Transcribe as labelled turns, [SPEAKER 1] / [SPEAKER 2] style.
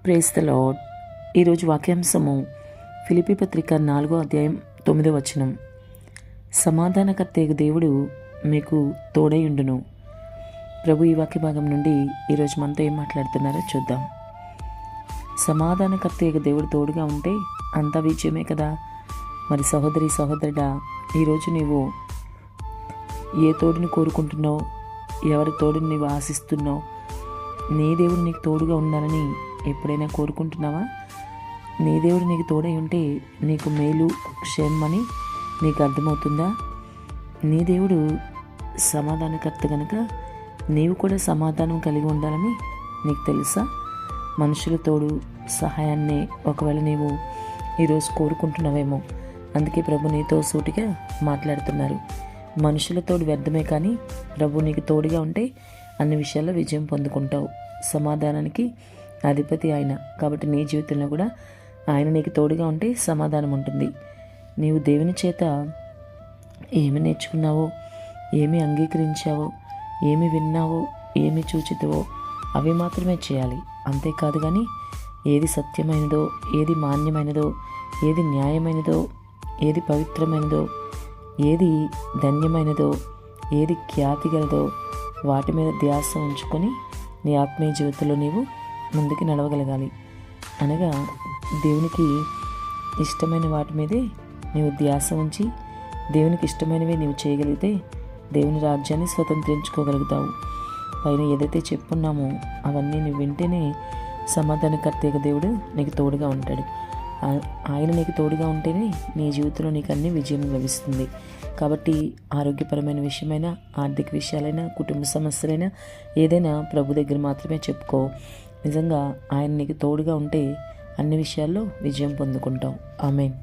[SPEAKER 1] Praise the lord. ఈరోజు వాక్యాంశము ఫిలిప్పీ పత్రిక 4వ అధ్యాయం 9వ వచనం. సమాధానకర్తయగు దేవుడు మీకు తోడైయుండును. ప్రభు ఈ వాక్య భాగం నుండి ఈరోజు మనతో ఏం మాట్లాడుతున్నారో చూద్దాం. సమాధానకర్తయగు దేవుడు తోడుగా ఉంటే అంతా విజయమే కదా. మరి సహోదరి సహోదరుడా, ఈరోజు నీవు ఏ తోడుని కోరుకుంటున్నావు, ఎవరి తోడుని నీవు ఆశిస్తున్నావు? నీ దేవుడు నీకు తోడుగా ఉండాలని ఎప్పుడైనా కోరుకుంటున్నావా? నీ దేవుడు నీకు తోడై ఉంటే నీకు మేలు క్షేమని నీకు అర్థమవుతుందా? నీ దేవుడు సమాధానకర్త కనుక నీవు కూడా సమాధానం కలిగి ఉండాలని నీకు తెలుసా? మనుషుల తోడు సహాయాన్ని ఒకవేళ నీవు ఈరోజు కోరుకుంటున్నావేమో. అందుకే ప్రభు నీతో సూటిగా మాట్లాడుతున్నారు. మనుషుల తోడు వ్యర్థమే, కానీ ప్రభు నీకు తోడుగా ఉంటే అన్ని విషయాల్లో విజయం పొందుకుంటావు. సమాధానానికి అధిపతి ఆయన కాబట్టి నీ జీవితంలో కూడా ఆయన నీకు తోడుగా ఉంటే సమాధానం ఉంటుంది. నీవు దేవుని చేత ఏమి నేర్చుకున్నావో, ఏమి అంగీకరించావో, ఏమి విన్నావో, ఏమి చూచితవో అవి మాత్రమే చేయాలి. అంతేకాదు కానీ ఏది సత్యమైనదో, ఏది మాన్యమైనదో, ఏది న్యాయమైనదో, ఏది పవిత్రమైనదో, ఏది ధన్యమైనదో, ఏది ఖ్యాతి గలదో వాటి మీద ధ్యాస ఉంచుకొని నీ ఆత్మీయ జీవితంలో నీవు ముందుకు నడవగలగాలి. అనగా దేవునికి ఇష్టమైన వాటి మీదే నీవు ధ్యాస ఉంచి దేవునికి ఇష్టమైనవి నీవు చేయగలిగితే దేవుని రాజ్యాన్ని స్వతంత్రించుకోగలుగుతావు. పైన ఏదైతే చెప్పున్నామో అవన్నీ నువ్వు వింటేనే సమాధానకర్తగా దేవుడు నీకు తోడుగా ఉంటాడు. ఆయన నీకు తోడుగా ఉంటేనే నీ జీవితంలో నీకు అన్ని విజయం లభిస్తుంది. కాబట్టి ఆరోగ్యపరమైన విషయమైనా, ఆర్థిక విషయాలైనా, కుటుంబ సమస్యలైనా ఏదైనా ప్రభు దగ్గర మాత్రమే చెప్పుకో. నిజంగా ఆయన నీకు తోడుగా ఉంటే అన్ని విషయాల్లో విజయం పొందుకుంటావు. ఆమేన్.